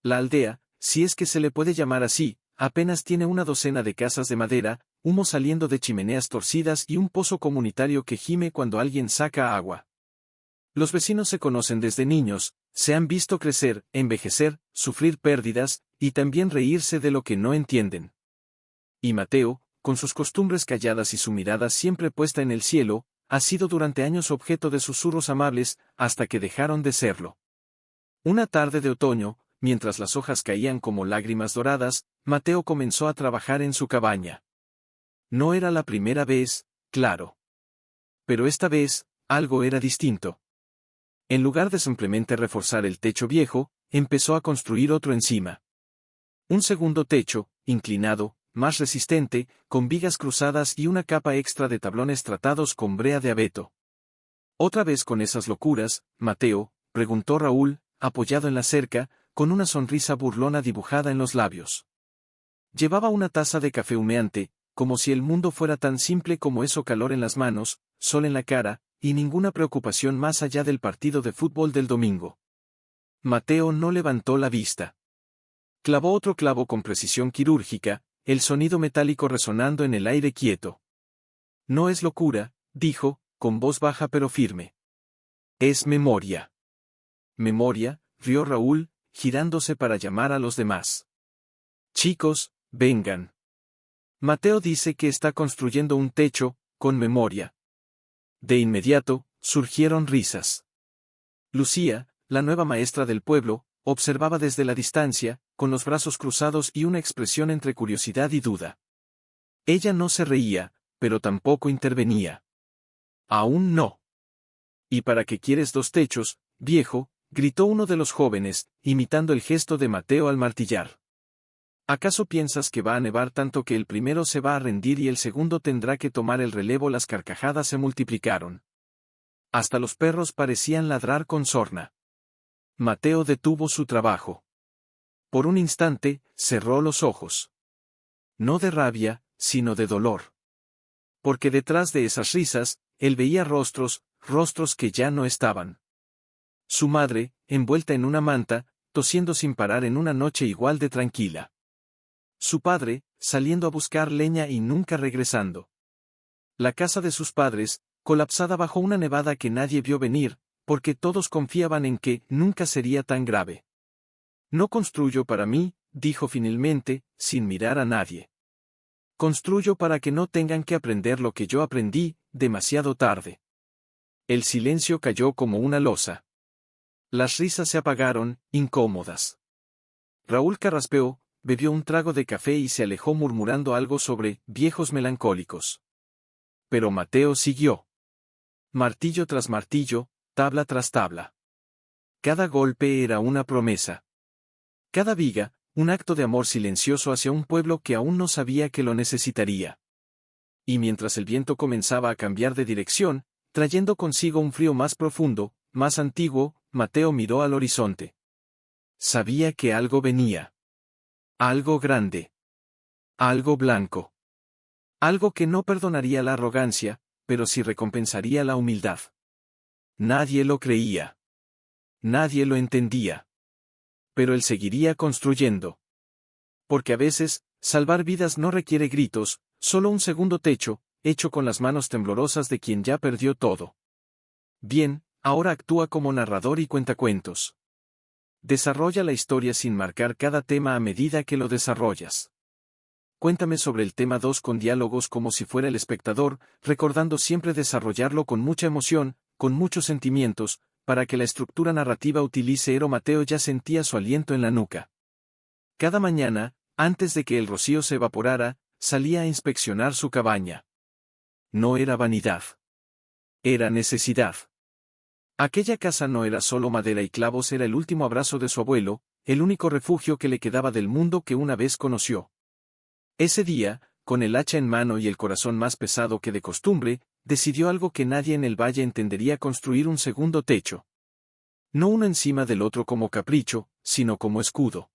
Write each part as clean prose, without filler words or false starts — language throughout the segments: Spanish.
La aldea, si es que se le puede llamar así, apenas tiene una docena de casas de madera, humo saliendo de chimeneas torcidas y un pozo comunitario que gime cuando alguien saca agua. Los vecinos se conocen desde niños, se han visto crecer, envejecer, sufrir pérdidas, y también reírse de lo que no entienden. Y Mateo, con sus costumbres calladas y su mirada siempre puesta en el cielo, ha sido durante años objeto de susurros amables, hasta que dejaron de serlo. Una tarde de otoño, mientras las hojas caían como lágrimas doradas, Mateo comenzó a trabajar en su cabaña. No era la primera vez, claro. Pero esta vez, algo era distinto. En lugar de simplemente reforzar el techo viejo, empezó a construir otro encima. Un segundo techo, inclinado, más resistente, con vigas cruzadas y una capa extra de tablones tratados con brea de abeto. ¿Otra vez con esas locuras, Mateo?, preguntó Raúl, apoyado en la cerca, con una sonrisa burlona dibujada en los labios. Llevaba una taza de café humeante, como si el mundo fuera tan simple como eso: calor en las manos, sol en la cara, y ninguna preocupación más allá del partido de fútbol del domingo. Mateo no levantó la vista. Clavó otro clavo con precisión quirúrgica, el sonido metálico resonando en el aire quieto. No es locura, dijo, con voz baja pero firme. Es memoria. Memoria, rió Raúl, girándose para llamar a los demás. Chicos, vengan. Mateo dice que está construyendo un techo, con memoria. De inmediato, surgieron risas. Lucía, la nueva maestra del pueblo, observaba desde la distancia, con los brazos cruzados y una expresión entre curiosidad y duda. Ella no se reía, pero tampoco intervenía. Aún no. ¿Y para qué quieres dos techos, viejo?, gritó uno de los jóvenes, imitando el gesto de Mateo al martillar. ¿Acaso piensas que va a nevar tanto que el primero se va a rendir y el segundo tendrá que tomar el relevo? Las carcajadas se multiplicaron. Hasta los perros parecían ladrar con sorna. Mateo detuvo su trabajo. Por un instante, cerró los ojos. No de rabia, sino de dolor. Porque detrás de esas risas, él veía rostros que ya no estaban. Su madre, envuelta en una manta, tosiendo sin parar en una noche igual de tranquila. Su padre, saliendo a buscar leña y nunca regresando. La casa de sus padres, colapsada bajo una nevada que nadie vio venir, porque todos confiaban en que nunca sería tan grave. No construyo para mí, dijo finalmente, sin mirar a nadie. Construyo para que no tengan que aprender lo que yo aprendí, demasiado tarde. El silencio cayó como una losa. Las risas se apagaron, incómodas. Raúl carraspeó, bebió un trago de café y se alejó murmurando algo sobre viejos melancólicos. Pero Mateo siguió. Martillo tras martillo, tabla tras tabla. Cada golpe era una promesa. Cada viga, un acto de amor silencioso hacia un pueblo que aún no sabía que lo necesitaría. Y mientras el viento comenzaba a cambiar de dirección, trayendo consigo un frío más profundo, más antiguo, Mateo miró al horizonte. Sabía que algo venía. Algo grande. Algo blanco. Algo que no perdonaría la arrogancia, pero sí recompensaría la humildad. Nadie lo creía. Nadie lo entendía. Pero él seguiría construyendo. Porque a veces, salvar vidas no requiere gritos, solo un segundo techo, hecho con las manos temblorosas de quien ya perdió todo. Bien, ahora actúa como narrador y cuentacuentos. Desarrolla la historia sin marcar cada tema a medida que lo desarrollas. Cuéntame sobre el tema 2 con diálogos como si fuera el espectador, recordando siempre desarrollarlo con mucha emoción, con muchos sentimientos, para que la estructura narrativa utilice. Mateo ya sentía su aliento en la nuca. Cada mañana, antes de que el rocío se evaporara, salía a inspeccionar su cabaña. No era vanidad. Era necesidad. Aquella casa no era solo madera y clavos, era el último abrazo de su abuelo, el único refugio que le quedaba del mundo que una vez conoció. Ese día, con el hacha en mano y el corazón más pesado que de costumbre, decidió algo que nadie en el valle entendería: construir un segundo techo. No uno encima del otro como capricho, sino como escudo.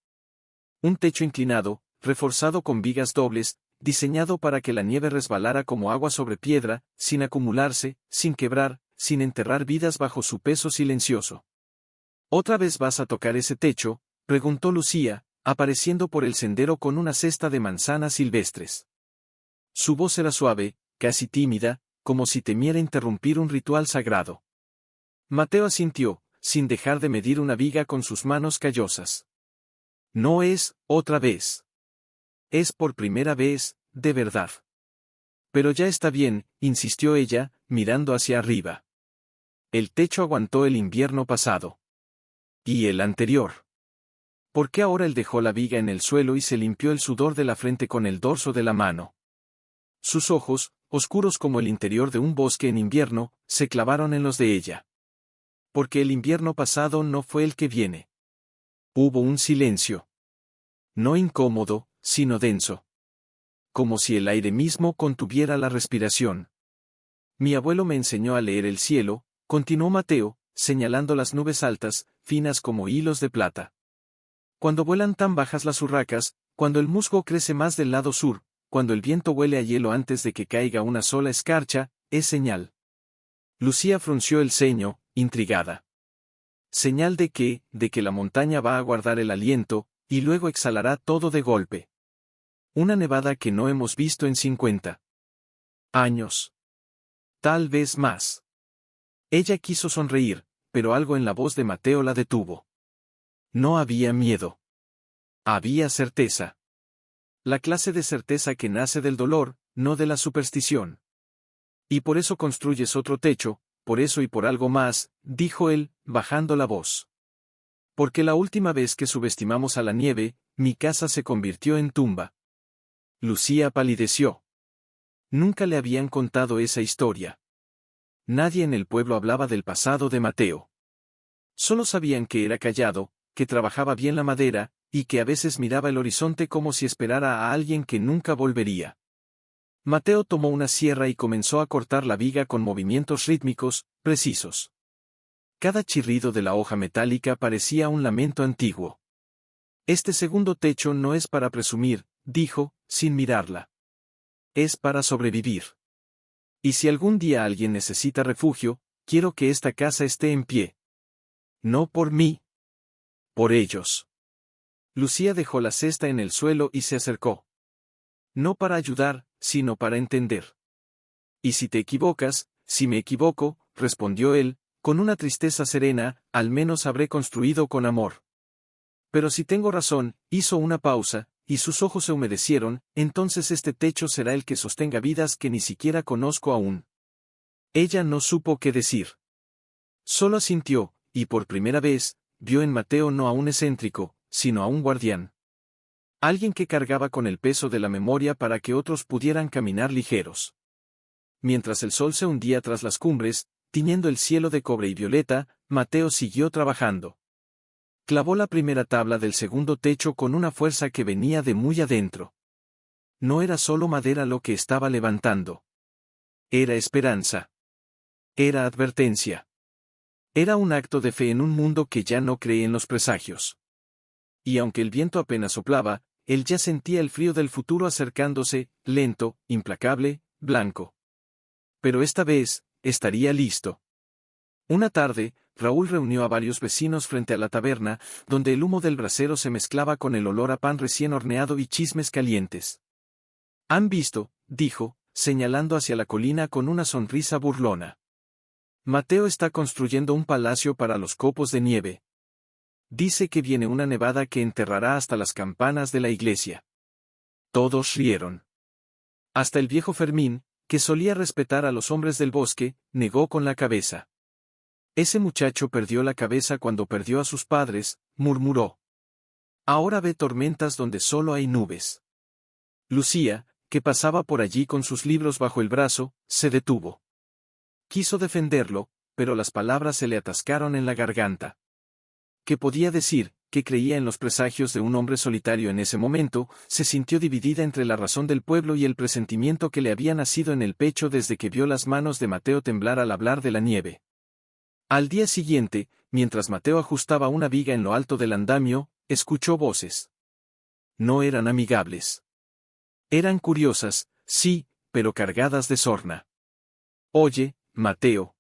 Un techo inclinado, reforzado con vigas dobles, diseñado para que la nieve resbalara como agua sobre piedra, sin acumularse, sin quebrar, sin enterrar vidas bajo su peso silencioso. Otra vez vas a tocar ese techo, Preguntó Lucía, apareciendo por el sendero con una cesta de manzanas silvestres. Su voz era suave, casi tímida, como si temiera interrumpir un ritual sagrado. Mateo asintió, sin dejar de medir una viga con sus manos callosas. No es, otra vez. Es por primera vez, de verdad. Pero ya está bien, insistió ella, mirando hacia arriba. El techo aguantó el invierno pasado. ¿Y el anterior? ¿Por qué ahora él dejó la viga en el suelo y se limpió el sudor de la frente con el dorso de la mano? Sus ojos, oscuros como el interior de un bosque en invierno, se clavaron en los de ella. Porque el invierno pasado no fue el que viene. Hubo un silencio. No incómodo, sino denso. Como si el aire mismo contuviera la respiración. Mi abuelo me enseñó a leer el cielo, continuó Mateo, señalando las nubes altas, finas como hilos de plata. Cuando vuelan tan bajas las urracas, cuando el musgo crece más del lado sur, cuando el viento huele a hielo antes de que caiga una sola escarcha, es señal. Lucía frunció el ceño, intrigada. Señal de que la montaña va a guardar el aliento, y luego exhalará todo de golpe. Una nevada que no hemos visto en 50 años. Tal vez más. Ella quiso sonreír, pero algo en la voz de Mateo la detuvo. No había miedo. Había certeza. La clase de certeza que nace del dolor, no de la superstición. Y por eso construyes otro techo, por eso y por algo más, dijo él, bajando la voz. Porque la última vez que subestimamos a la nieve, mi casa se convirtió en tumba. Lucía palideció. Nunca le habían contado esa historia. Nadie en el pueblo hablaba del pasado de Mateo. Solo sabían que era callado, que trabajaba bien la madera, y que a veces miraba el horizonte como si esperara a alguien que nunca volvería. Mateo tomó una sierra y comenzó a cortar la viga con movimientos rítmicos, precisos. Cada chirrido de la hoja metálica parecía un lamento antiguo. Este segundo techo no es para presumir, dijo, sin mirarla. Es para sobrevivir. Y si algún día alguien necesita refugio, quiero que esta casa esté en pie. No por mí. Por ellos. Lucía dejó la cesta en el suelo y se acercó. No para ayudar, sino para entender. Y si te equivocas, si me equivoco, respondió él, con una tristeza serena, al menos habré construido con amor. Pero si tengo razón, hizo una pausa, y sus ojos se humedecieron, entonces este techo será el que sostenga vidas que ni siquiera conozco aún. Ella no supo qué decir. Solo asintió, y por primera vez, vio en Mateo no a un excéntrico, sino a un guardián. Alguien que cargaba con el peso de la memoria para que otros pudieran caminar ligeros. Mientras el sol se hundía tras las cumbres, tiñendo el cielo de cobre y violeta, Mateo siguió trabajando. Clavó la primera tabla del segundo techo con una fuerza que venía de muy adentro. No era solo madera lo que estaba levantando. Era esperanza. Era advertencia. Era un acto de fe en un mundo que ya no cree en los presagios. Y aunque el viento apenas soplaba, él ya sentía el frío del futuro acercándose, lento, implacable, blanco. Pero esta vez, estaría listo. Una tarde, Raúl reunió a varios vecinos frente a la taberna, donde el humo del brasero se mezclaba con el olor a pan recién horneado y chismes calientes. ¿Han visto?, dijo, señalando hacia la colina con una sonrisa burlona. Mateo está construyendo un palacio para los copos de nieve. Dice que viene una nevada que enterrará hasta las campanas de la iglesia. Todos rieron. Hasta el viejo Fermín, que solía respetar a los hombres del bosque, negó con la cabeza. Ese muchacho perdió la cabeza cuando perdió a sus padres, murmuró. Ahora ve tormentas donde solo hay nubes. Lucía, que pasaba por allí con sus libros bajo el brazo, se detuvo. Quiso defenderlo, pero las palabras se le atascaron en la garganta. ¿Qué podía decir? Que creía en los presagios de un hombre solitario en ese momento, se sintió dividida entre la razón del pueblo y el presentimiento que le había nacido en el pecho desde que vio las manos de Mateo temblar al hablar de la nieve. Al día siguiente, mientras Mateo ajustaba una viga en lo alto del andamio, escuchó voces. No eran amigables. Eran curiosas, sí, pero cargadas de sorna. Oye, Mateo.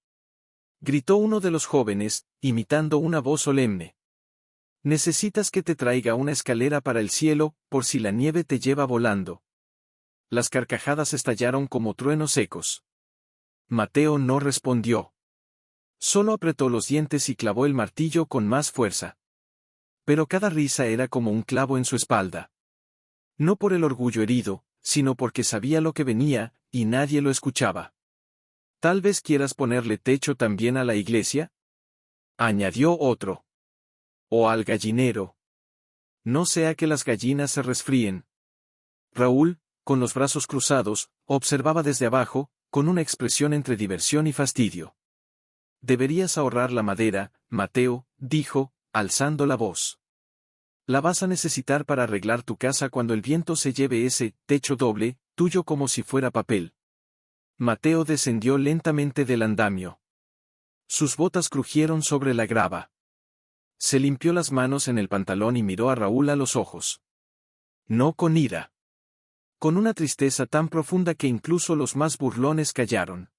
Gritó uno de los jóvenes, imitando una voz solemne. Necesitas que te traiga una escalera para el cielo, por si la nieve te lleva volando. Las carcajadas estallaron como truenos secos. Mateo no respondió. Solo apretó los dientes y clavó el martillo con más fuerza. Pero cada risa era como un clavo en su espalda. No por el orgullo herido, sino porque sabía lo que venía, y nadie lo escuchaba. ¿Tal vez quieras ponerle techo también a la iglesia?, añadió otro. O al gallinero. No sea que las gallinas se resfríen. Raúl, con los brazos cruzados, observaba desde abajo, con una expresión entre diversión y fastidio. Deberías ahorrar la madera, Mateo, dijo, alzando la voz. La vas a necesitar para arreglar tu casa cuando el viento se lleve ese techo doble, tuyo como si fuera papel. Mateo descendió lentamente del andamio. Sus botas crujieron sobre la grava. Se limpió las manos en el pantalón y miró a Raúl a los ojos. No con ira. Con una tristeza tan profunda que incluso los más burlones callaron.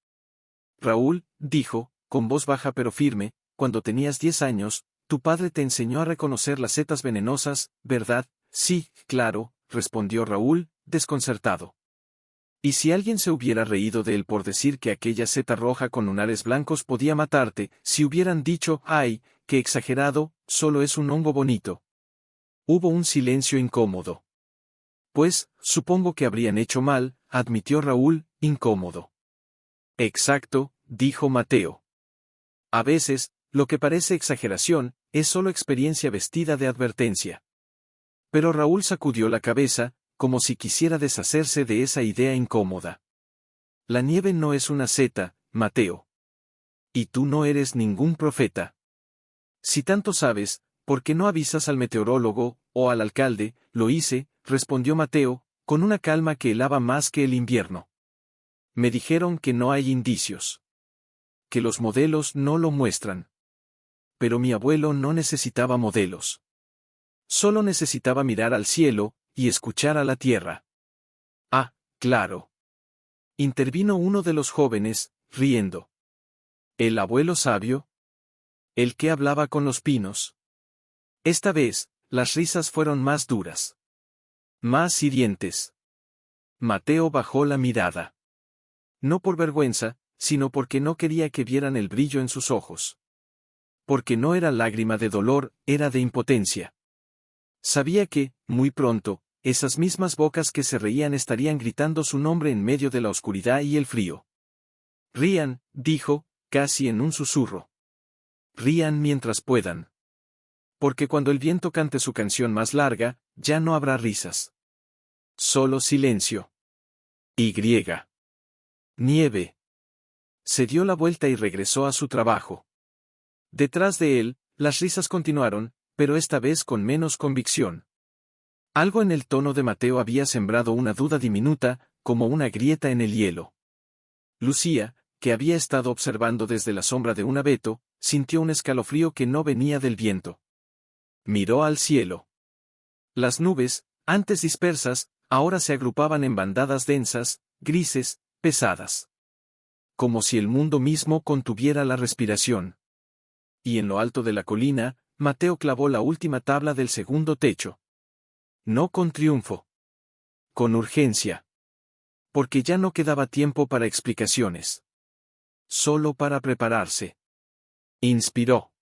Raúl, dijo, con voz baja pero firme, cuando tenías 10 años, tu padre te enseñó a reconocer las setas venenosas, ¿verdad? Sí, claro, respondió Raúl, desconcertado. ¿Y si alguien se hubiera reído de él por decir que aquella seta roja con lunares blancos podía matarte, si hubieran dicho, ¡ay, qué exagerado, solo es un hongo bonito! Hubo un silencio incómodo. Pues, supongo que habrían hecho mal, admitió Raúl, incómodo. Exacto, dijo Mateo. A veces, lo que parece exageración, es solo experiencia vestida de advertencia. Pero Raúl sacudió la cabeza, como si quisiera deshacerse de esa idea incómoda. La nieve no es una seta, Mateo. Y tú no eres ningún profeta. Si tanto sabes, ¿por qué no avisas al meteorólogo, o al alcalde? Lo hice, respondió Mateo, con una calma que helaba más que el invierno. Me dijeron que no hay indicios. Que los modelos no lo muestran. Pero mi abuelo no necesitaba modelos. Solo necesitaba mirar al cielo, y escuchar a la tierra. Ah, claro. Intervino uno de los jóvenes, riendo. ¿El abuelo sabio? ¿El que hablaba con los pinos? Esta vez, las risas fueron más duras. Más hirientes. Mateo bajó la mirada. No por vergüenza, sino porque no quería que vieran el brillo en sus ojos. Porque no era lágrima de dolor, era de impotencia. Sabía que, muy pronto, esas mismas bocas que se reían estarían gritando su nombre en medio de la oscuridad y el frío. Rían, dijo, casi en un susurro. Rían mientras puedan. Porque cuando el viento cante su canción más larga, ya no habrá risas. Solo silencio. Y. Nieve. Se dio la vuelta y regresó a su trabajo. Detrás de él, las risas continuaron, pero esta vez con menos convicción. Algo en el tono de Mateo había sembrado una duda diminuta, como una grieta en el hielo. Lucía, que había estado observando desde la sombra de un abeto, sintió un escalofrío que no venía del viento. Miró al cielo. Las nubes, antes dispersas, ahora se agrupaban en bandadas densas, grises, pesadas. Como si el mundo mismo contuviera la respiración. Y en lo alto de la colina, Mateo clavó la última tabla del segundo techo. No con triunfo. Con urgencia. Porque ya no quedaba tiempo para explicaciones. Solo para prepararse. Inspiró.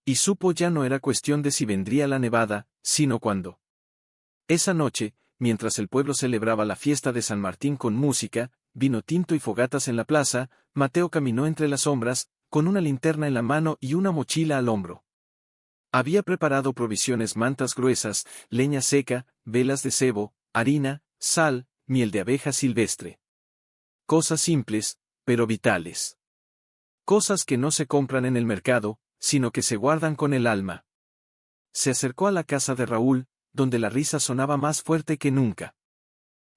Y supo ya no era cuestión de si vendría la nevada, sino cuándo. Esa noche, mientras el pueblo celebraba la fiesta de San Martín con música, vino tinto y fogatas en la plaza, Mateo caminó entre las sombras, con una linterna en la mano y una mochila al hombro. Había preparado provisiones: mantas gruesas, leña seca, velas de sebo, harina, sal, miel de abeja silvestre. Cosas simples, pero vitales. Cosas que no se compran en el mercado, sino que se guardan con el alma. Se acercó a la casa de Raúl, donde la risa sonaba más fuerte que nunca.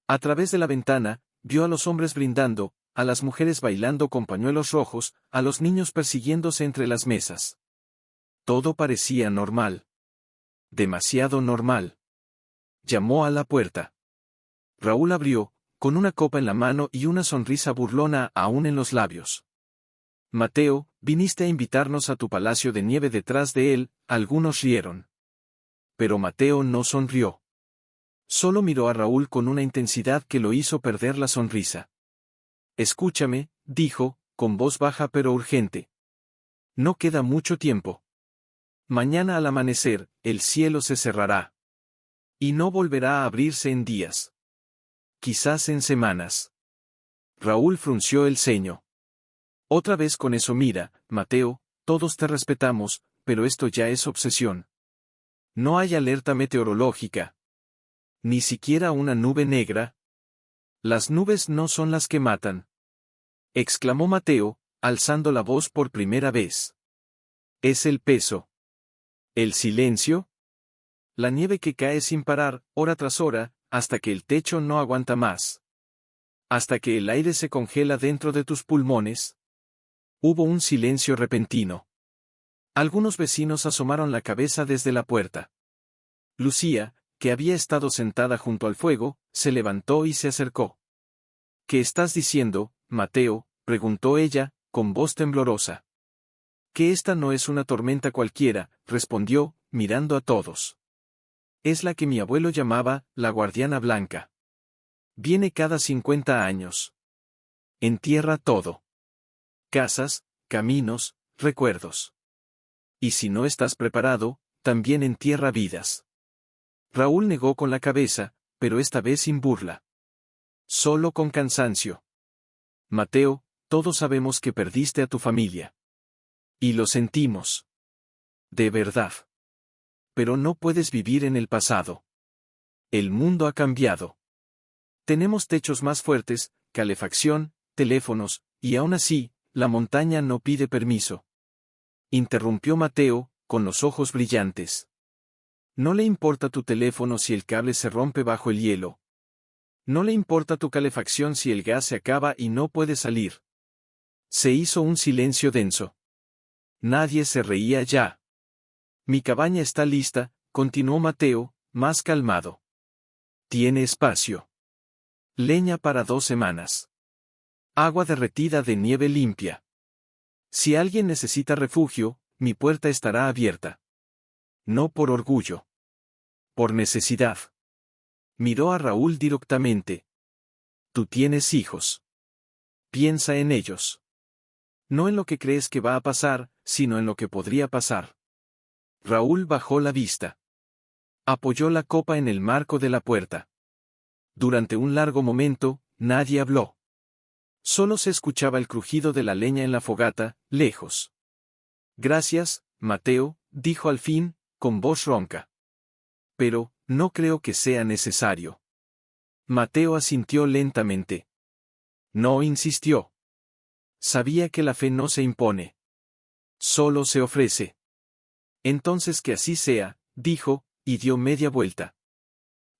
A través de la ventana, vio a los hombres brindando, a las mujeres bailando con pañuelos rojos, a los niños persiguiéndose entre las mesas. Todo parecía normal. Demasiado normal. Llamó a la puerta. Raúl abrió, con una copa en la mano y una sonrisa burlona aún en los labios. Mateo, viniste a invitarnos a tu palacio de nieve. Detrás de él, algunos rieron. Pero Mateo no sonrió. Solo miró a Raúl con una intensidad que lo hizo perder la sonrisa. Escúchame, dijo, con voz baja pero urgente. No queda mucho tiempo. Mañana al amanecer, el cielo se cerrará. Y no volverá a abrirse en días. Quizás en semanas. Raúl frunció el ceño. Otra vez con eso mira, Mateo, todos te respetamos, pero esto ya es obsesión. No hay alerta meteorológica. Ni siquiera una nube negra. Las nubes no son las que matan. Exclamó Mateo, alzando la voz por primera vez. Es el peso. El silencio. La nieve que cae sin parar, hora tras hora, hasta que el techo no aguanta más. Hasta que el aire se congela dentro de tus pulmones. Hubo un silencio repentino. Algunos vecinos asomaron la cabeza desde la puerta. Lucía, que había estado sentada junto al fuego, se levantó y se acercó. ¿Qué estás diciendo, Mateo?, preguntó ella, con voz temblorosa. Que esta no es una tormenta cualquiera, respondió, mirando a todos. Es la que mi abuelo llamaba, la guardiana blanca. Viene cada 50 años. Entierra todo. Casas, caminos, recuerdos. Y si no estás preparado, también entierra vidas. Raúl negó con la cabeza, pero esta vez sin burla. Solo con cansancio. Mateo, todos sabemos que perdiste a tu familia. Y lo sentimos. De verdad. Pero no puedes vivir en el pasado. El mundo ha cambiado. Tenemos techos más fuertes, calefacción, teléfonos, y aún así, la montaña no pide permiso. Interrumpió Mateo, con los ojos brillantes. No le importa tu teléfono si el cable se rompe bajo el hielo. No le importa tu calefacción si el gas se acaba y no puede salir. Se hizo un silencio denso. Nadie se reía ya. Mi cabaña está lista, continuó Mateo, más calmado. Tiene espacio. Leña para 2 semanas. Agua derretida de nieve limpia. Si alguien necesita refugio, mi puerta estará abierta. No por orgullo. Por necesidad. Miró a Raúl directamente. Tú tienes hijos. Piensa en ellos. No en lo que crees que va a pasar, sino en lo que podría pasar. Raúl bajó la vista. Apoyó la copa en el marco de la puerta. Durante un largo momento, nadie habló. Solo se escuchaba el crujido de la leña en la fogata, lejos. Gracias, Mateo, dijo al fin, con voz ronca. Pero, no creo que sea necesario. Mateo asintió lentamente. No insistió. Sabía que la fe no se impone. Solo se ofrece. Entonces que así sea, dijo, y dio media vuelta.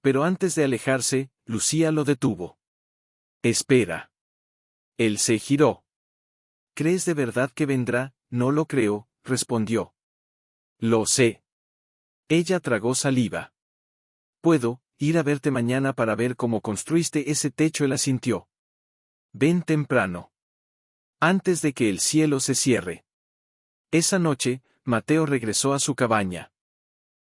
Pero antes de alejarse, Lucía lo detuvo. Espera. Él se giró. ¿Crees de verdad que vendrá? No lo creo, respondió. Lo sé. Ella tragó saliva. Puedo ir a verte mañana para ver cómo construiste ese techo. Él asintió. Ven temprano. Antes de que el cielo se cierre. Esa noche, Mateo regresó a su cabaña.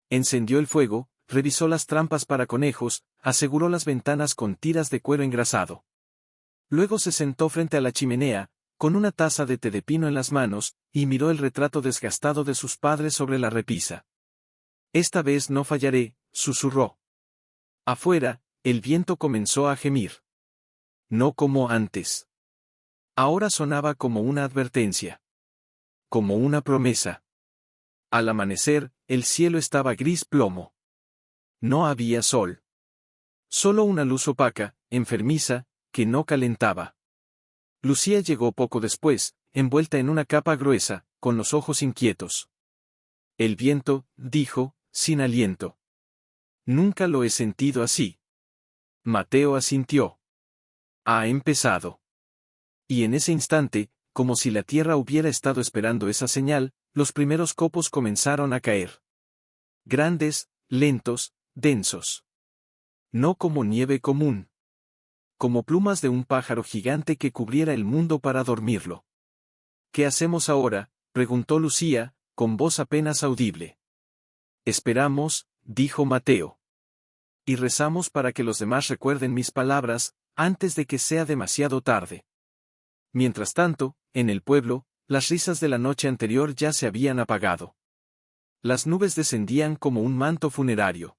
Encendió el fuego, revisó las trampas para conejos, aseguró las ventanas con tiras de cuero engrasado. Luego se sentó frente a la chimenea, con una taza de té de pino en las manos, y miró el retrato desgastado de sus padres sobre la repisa. Esta vez no fallaré, susurró. Afuera, el viento comenzó a gemir. No como antes. Ahora sonaba como una advertencia. Como una promesa. Al amanecer, el cielo estaba gris plomo. No había sol. Solo una luz opaca, enfermiza, que no calentaba. Lucía llegó poco después, envuelta en una capa gruesa, con los ojos inquietos. El viento, dijo, sin aliento. Nunca lo he sentido así. Mateo asintió. Ha empezado. Y en ese instante, como si la tierra hubiera estado esperando esa señal, los primeros copos comenzaron a caer. Grandes, lentos, densos. No como nieve común. Como plumas de un pájaro gigante que cubriera el mundo para dormirlo. ¿Qué hacemos ahora?, preguntó Lucía, con voz apenas audible. Esperamos, dijo Mateo. Y rezamos para que los demás recuerden mis palabras, antes de que sea demasiado tarde. Mientras tanto, en el pueblo, las risas de la noche anterior ya se habían apagado. Las nubes descendían como un manto funerario.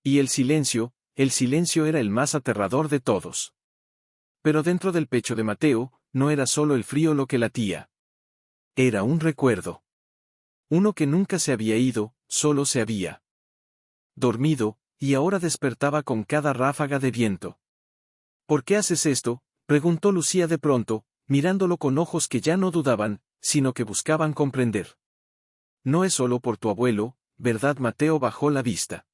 Y el silencio era el más aterrador de todos. Pero dentro del pecho de Mateo, no era solo el frío lo que latía. Era un recuerdo. Uno que nunca se había ido, solo se había dormido, y ahora despertaba con cada ráfaga de viento. ¿Por qué haces esto?, preguntó Lucía de pronto, mirándolo con ojos que ya no dudaban, sino que buscaban comprender. No es solo por tu abuelo, ¿verdad? Mateo bajó la vista.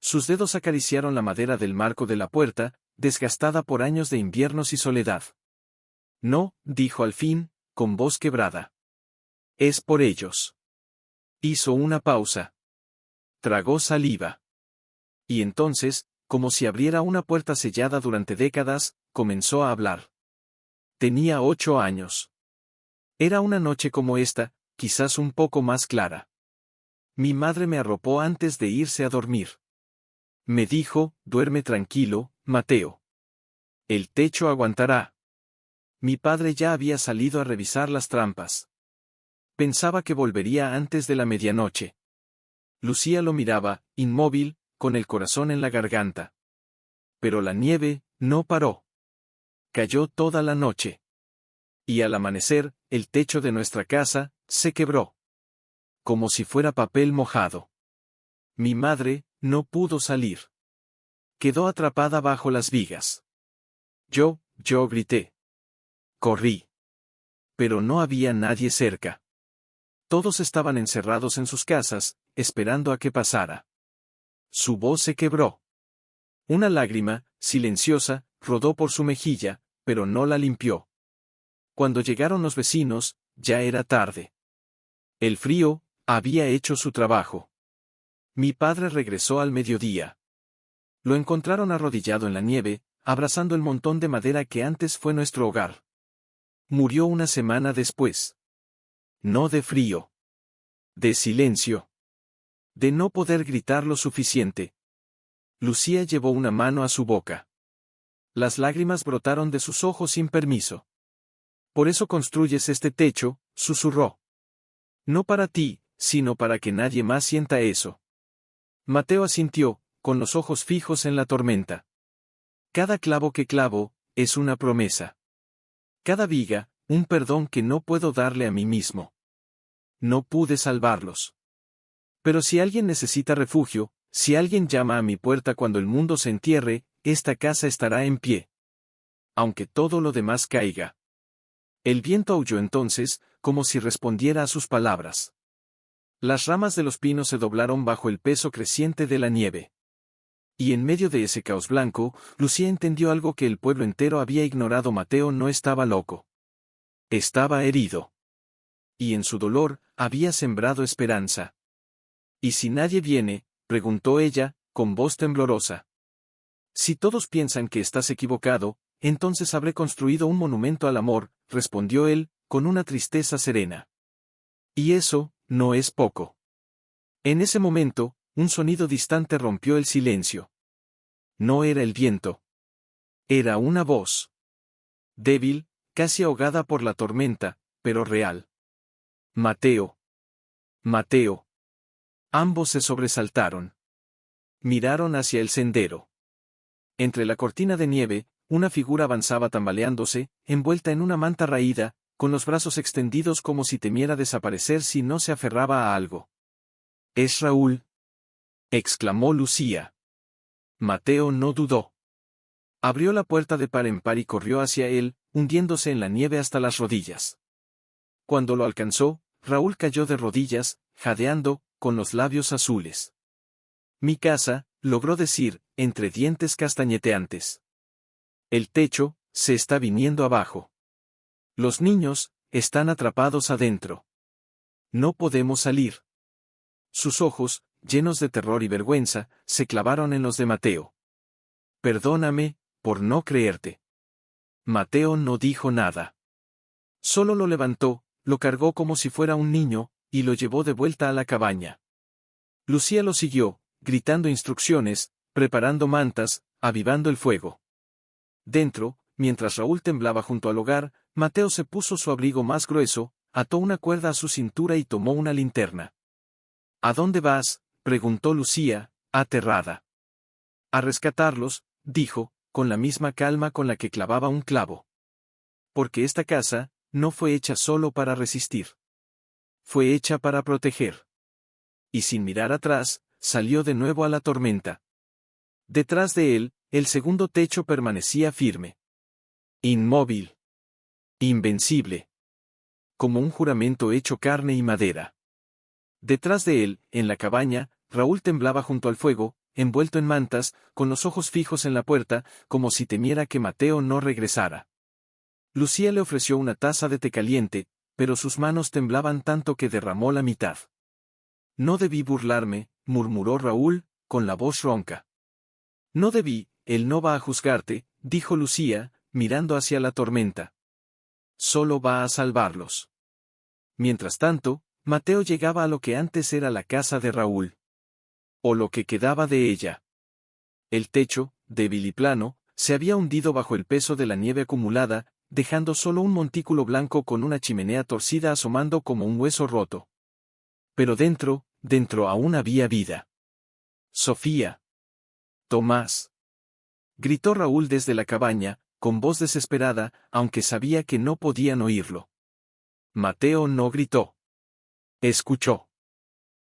Sus dedos acariciaron la madera del marco de la puerta, desgastada por años de inviernos y soledad. No, dijo al fin, con voz quebrada. Es por ellos. Hizo una pausa. Tragó saliva. Y entonces, como si abriera una puerta sellada durante décadas, comenzó a hablar. Tenía 8 años. Era una noche como esta, quizás un poco más clara. Mi madre me arropó antes de irse a dormir. Me dijo, duerme tranquilo, Mateo. El techo aguantará. Mi padre ya había salido a revisar las trampas. Pensaba que volvería antes de la medianoche. Lucía lo miraba, inmóvil, con el corazón en la garganta. Pero la nieve no paró. Cayó toda la noche. Y al amanecer, el techo de nuestra casa se quebró. Como si fuera papel mojado. Mi madre no pudo salir. Quedó atrapada bajo las vigas. Yo grité. Corrí. Pero no había nadie cerca. Todos estaban encerrados en sus casas, esperando a que pasara. Su voz se quebró. Una lágrima, silenciosa, rodó por su mejilla, pero no la limpió. Cuando llegaron los vecinos, ya era tarde. El frío había hecho su trabajo. Mi padre regresó al mediodía. Lo encontraron arrodillado en la nieve, abrazando el montón de madera que antes fue nuestro hogar. Murió una semana después. No de frío. De silencio. De no poder gritar lo suficiente. Lucía llevó una mano a su boca. Las lágrimas brotaron de sus ojos sin permiso. Por eso construyes este techo, susurró. No para ti, sino para que nadie más sienta eso. Mateo asintió, con los ojos fijos en la tormenta. Cada clavo que clavo, es una promesa. Cada viga, un perdón que no puedo darle a mí mismo. No pude salvarlos. Pero si alguien necesita refugio, si alguien llama a mi puerta cuando el mundo se entierre, esta casa estará en pie. Aunque todo lo demás caiga. El viento aulló entonces, como si respondiera a sus palabras. Las ramas de los pinos se doblaron bajo el peso creciente de la nieve. Y en medio de ese caos blanco, Lucía entendió algo que el pueblo entero había ignorado. Mateo no estaba loco. Estaba herido. Y en su dolor, había sembrado esperanza. ¿Y si nadie viene?, preguntó ella, con voz temblorosa. Si todos piensan que estás equivocado, entonces habré construido un monumento al amor, respondió él, con una tristeza serena. Y eso, no es poco. En ese momento, un sonido distante rompió el silencio. No era el viento. Era una voz. Débil, casi ahogada por la tormenta, pero real. Mateo. Mateo. Ambos se sobresaltaron. Miraron hacia el sendero. Entre la cortina de nieve, una figura avanzaba tambaleándose, envuelta en una manta raída, con los brazos extendidos como si temiera desaparecer si no se aferraba a algo. —¿Es Raúl? —exclamó Lucía. Mateo no dudó. Abrió la puerta de par en par y corrió hacia él, hundiéndose en la nieve hasta las rodillas. Cuando lo alcanzó, Raúl cayó de rodillas, jadeando, con los labios azules. —Mi casa, logró decir, entre dientes castañeteantes. El techo, se está viniendo abajo. Los niños, están atrapados adentro. No podemos salir. Sus ojos, llenos de terror y vergüenza, se clavaron en los de Mateo. Perdóname, por no creerte. Mateo no dijo nada. Solo lo levantó, lo cargó como si fuera un niño, y lo llevó de vuelta a la cabaña. Lucía lo siguió, gritando instrucciones, preparando mantas, avivando el fuego. Dentro, mientras Raúl temblaba junto al hogar, Mateo se puso su abrigo más grueso, ató una cuerda a su cintura y tomó una linterna. ¿A dónde vas?, preguntó Lucía, aterrada. A rescatarlos, dijo, con la misma calma con la que clavaba un clavo. Porque esta casa no fue hecha solo para resistir. Fue hecha para proteger. Y sin mirar atrás, salió de nuevo a la tormenta. Detrás de él, el segundo techo permanecía firme. Inmóvil. Invencible. Como un juramento hecho carne y madera. Detrás de él, en la cabaña, Raúl temblaba junto al fuego, envuelto en mantas, con los ojos fijos en la puerta, como si temiera que Mateo no regresara. Lucía le ofreció una taza de té caliente, pero sus manos temblaban tanto que derramó la mitad. No debí burlarme, murmuró Raúl, con la voz ronca. No debí, él no va a juzgarte, dijo Lucía, mirando hacia la tormenta. Solo va a salvarlos. Mientras tanto, Mateo llegaba a lo que antes era la casa de Raúl. O lo que quedaba de ella. El techo, débil y plano, se había hundido bajo el peso de la nieve acumulada, dejando solo un montículo blanco con una chimenea torcida asomando como un hueso roto. Pero dentro aún había vida. Sofía. Tomás. Gritó Raúl desde la cabaña, con voz desesperada, aunque sabía que no podían oírlo. Mateo no gritó. Escuchó.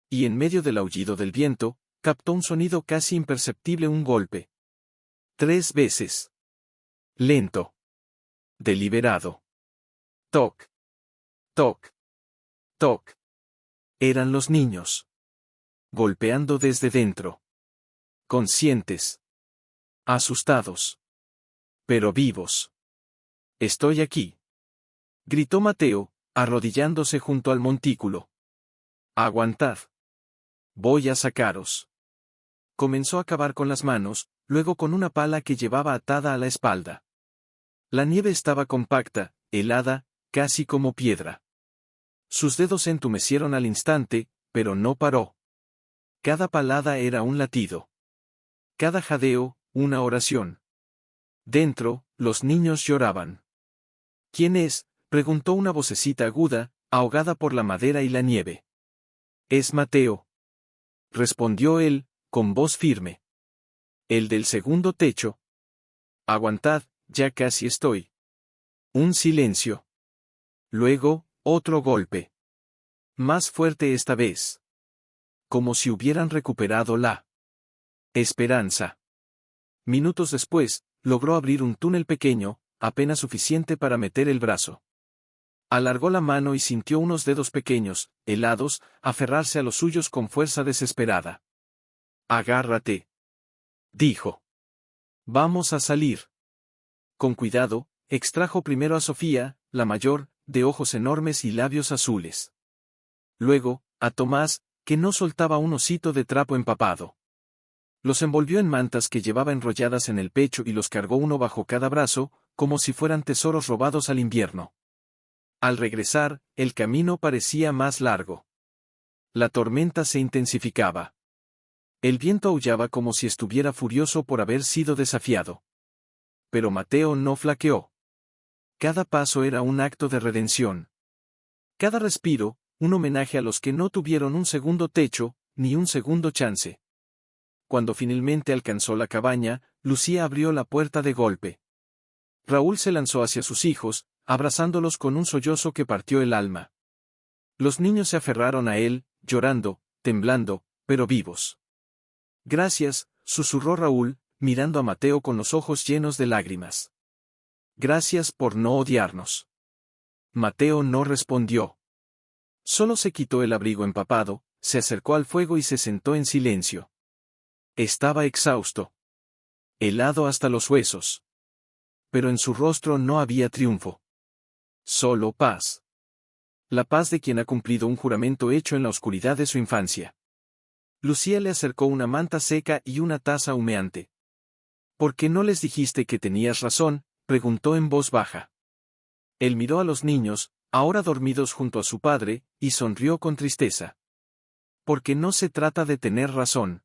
Y en medio del aullido del viento, captó un sonido casi imperceptible, un golpe. 3 veces. Lento. Deliberado. Toc. Toc. Toc. Eran los niños. Golpeando desde dentro. Conscientes. Asustados. Pero vivos. Estoy aquí. Gritó Mateo, arrodillándose junto al montículo. Aguantad. Voy a sacaros. Comenzó a cavar con las manos, luego con una pala que llevaba atada a la espalda. La nieve estaba compacta, helada, casi como piedra. Sus dedos se entumecieron al instante, pero no paró. Cada palada era un latido. Cada jadeo, una oración. Dentro, los niños lloraban. ¿Quién es?, preguntó una vocecita aguda, ahogada por la madera y la nieve. Es Mateo. Respondió él, con voz firme. El del segundo techo. Aguantad, ya casi estoy. Un silencio. Luego, otro golpe. Más fuerte esta vez. Como si hubieran recuperado la esperanza. Minutos después, logró abrir un túnel pequeño, apenas suficiente para meter el brazo. Alargó la mano y sintió unos dedos pequeños, helados, aferrarse a los suyos con fuerza desesperada. Agárrate. Dijo. Vamos a salir. Con cuidado, extrajo primero a Sofía, la mayor, de ojos enormes y labios azules. Luego, a Tomás, que no soltaba un osito de trapo empapado. Los envolvió en mantas que llevaba enrolladas en el pecho y los cargó uno bajo cada brazo, como si fueran tesoros robados al invierno. Al regresar, el camino parecía más largo. La tormenta se intensificaba. El viento aullaba como si estuviera furioso por haber sido desafiado. Pero Mateo no flaqueó. Cada paso era un acto de redención. Cada respiro, un homenaje a los que no tuvieron un segundo techo, ni un segundo chance. Cuando finalmente alcanzó la cabaña, Lucía abrió la puerta de golpe. Raúl se lanzó hacia sus hijos, abrazándolos con un sollozo que partió el alma. Los niños se aferraron a él, llorando, temblando, pero vivos. Gracias, susurró Raúl, mirando a Mateo con los ojos llenos de lágrimas. Gracias por no odiarnos. Mateo no respondió. Solo se quitó el abrigo empapado, se acercó al fuego y se sentó en silencio. Estaba exhausto. Helado hasta los huesos. Pero en su rostro no había triunfo. Solo paz. La paz de quien ha cumplido un juramento hecho en la oscuridad de su infancia. Lucía le acercó una manta seca y una taza humeante. ¿Por qué no les dijiste que tenías razón?, preguntó en voz baja. Él miró a los niños, ahora dormidos junto a su padre, y sonrió con tristeza. Porque no se trata de tener razón.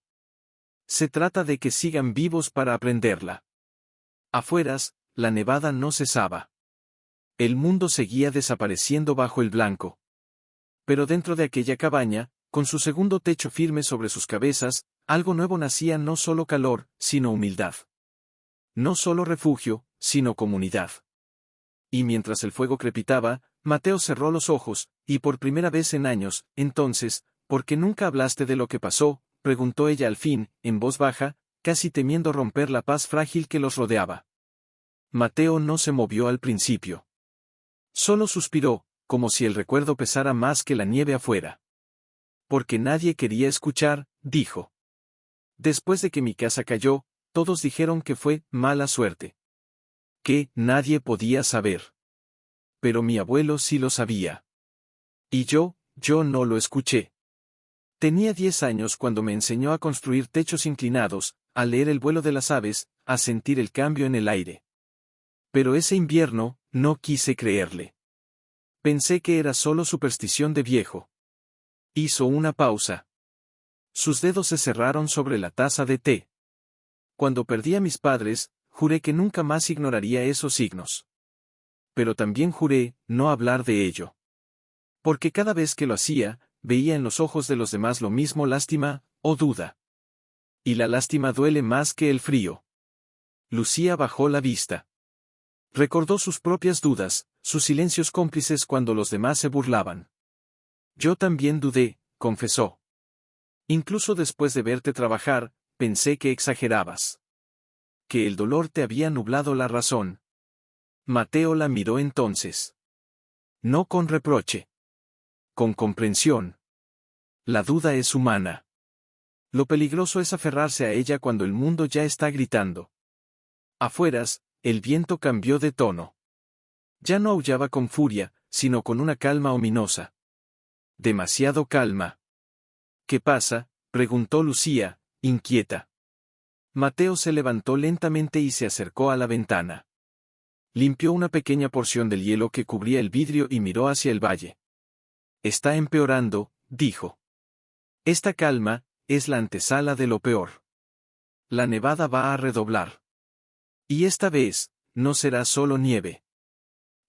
Se trata de que sigan vivos para aprenderla. Afueras, la nevada no cesaba. El mundo seguía desapareciendo bajo el blanco. Pero dentro de aquella cabaña, con su segundo techo firme sobre sus cabezas, algo nuevo nacía: no solo calor, sino humildad. No solo refugio, sino comunidad. Y mientras el fuego crepitaba, Mateo cerró los ojos, y por primera vez en años: entonces, ¿por qué nunca hablaste de lo que pasó?, preguntó ella al fin, en voz baja, casi temiendo romper la paz frágil que los rodeaba. Mateo no se movió al principio. Solo suspiró, como si el recuerdo pesara más que la nieve afuera. Porque nadie quería escuchar, dijo. Después de que mi casa cayó, todos dijeron que fue mala suerte. Que nadie podía saber. Pero mi abuelo sí lo sabía. Y yo no lo escuché. Tenía 10 años cuando me enseñó a construir techos inclinados, a leer el vuelo de las aves, a sentir el cambio en el aire. Pero ese invierno, no quise creerle. Pensé que era solo superstición de viejo. Hizo una pausa. Sus dedos se cerraron sobre la taza de té. Cuando perdí a mis padres, juré que nunca más ignoraría esos signos. Pero también juré no hablar de ello. Porque cada vez que lo hacía, veía en los ojos de los demás lo mismo: lástima o duda. Y la lástima duele más que el frío. Lucía bajó la vista. Recordó sus propias dudas, sus silencios cómplices cuando los demás se burlaban. Yo también dudé, confesó. Incluso después de verte trabajar, pensé que exagerabas. Que el dolor te había nublado la razón. Mateo la miró entonces. No con reproche. Con comprensión. La duda es humana. Lo peligroso es aferrarse a ella cuando el mundo ya está gritando. Afueras, el viento cambió de tono. Ya no aullaba con furia, sino con una calma ominosa. Demasiado calma. ¿Qué pasa?, preguntó Lucía, inquieta. Mateo se levantó lentamente y se acercó a la ventana. Limpió una pequeña porción del hielo que cubría el vidrio y miró hacia el valle. Está empeorando, dijo. Esta calma es la antesala de lo peor. La nevada va a redoblar. Y esta vez, no será solo nieve.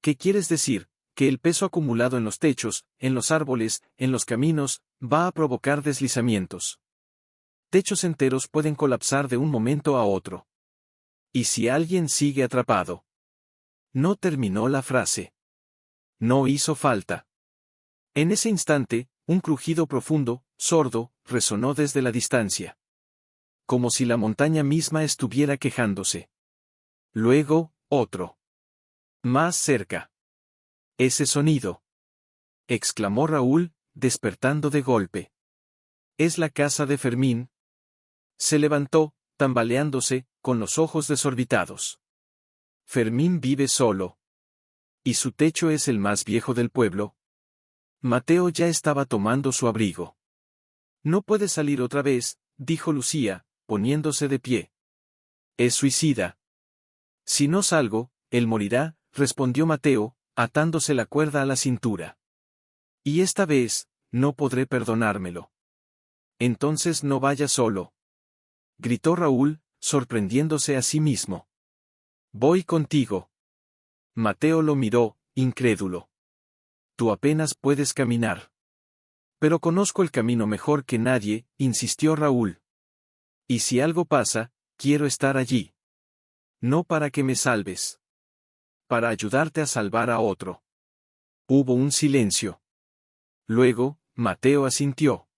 ¿Qué quieres decir? Que el peso acumulado en los techos, en los árboles, en los caminos, va a provocar deslizamientos. Techos enteros pueden colapsar de un momento a otro. ¿Y si alguien sigue atrapado? No terminó la frase. No hizo falta. En ese instante, un crujido profundo, sordo, resonó desde la distancia. Como si la montaña misma estuviera quejándose. Luego, otro. Más cerca. Ese sonido. Exclamó Raúl, despertando de golpe. Es la casa de Fermín. Se levantó, tambaleándose, con los ojos desorbitados. Fermín vive solo. ¿Y su techo es el más viejo del pueblo? Mateo ya estaba tomando su abrigo. No puede salir otra vez, dijo Lucía, poniéndose de pie. Es suicida. Si no salgo, él morirá, respondió Mateo, atándose la cuerda a la cintura. Y esta vez, no podré perdonármelo. Entonces no vaya solo. Gritó Raúl, sorprendiéndose a sí mismo. Voy contigo. Mateo lo miró, incrédulo. Tú apenas puedes caminar. Pero conozco el camino mejor que nadie, insistió Raúl. Y si algo pasa, quiero estar allí. No para que me salves. Para ayudarte a salvar a otro. Hubo un silencio. Luego, Mateo asintió.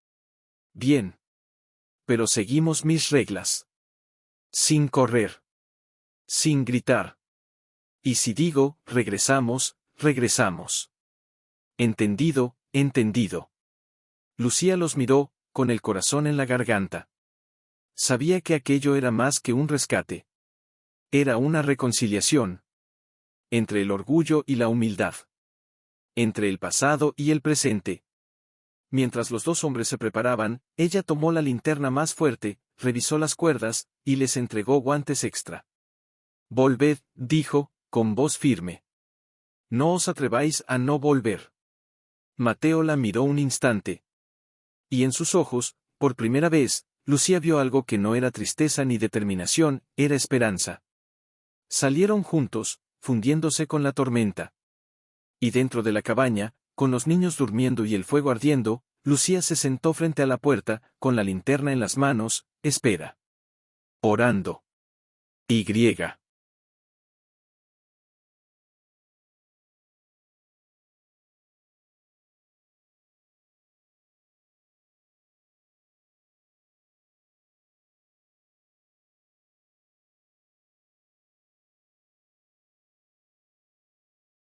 Bien. Pero seguimos mis reglas. Sin correr. Sin gritar. Y si digo, regresamos, regresamos. Entendido, entendido. Lucía los miró, con el corazón en la garganta. Sabía que aquello era más que un rescate. Era una reconciliación. Entre el orgullo y la humildad. Entre el pasado y el presente. Mientras los dos hombres se preparaban, ella tomó la linterna más fuerte, revisó las cuerdas, y les entregó guantes extra. Volved, dijo, con voz firme. No os atreváis a no volver. Mateo la miró un instante. Y en sus ojos, por primera vez, Lucía vio algo que no era tristeza ni determinación, era esperanza. Salieron juntos, fundiéndose con la tormenta. Y dentro de la cabaña, con los niños durmiendo y el fuego ardiendo, Lucía se sentó frente a la puerta, con la linterna en las manos, espera. Orando. Y.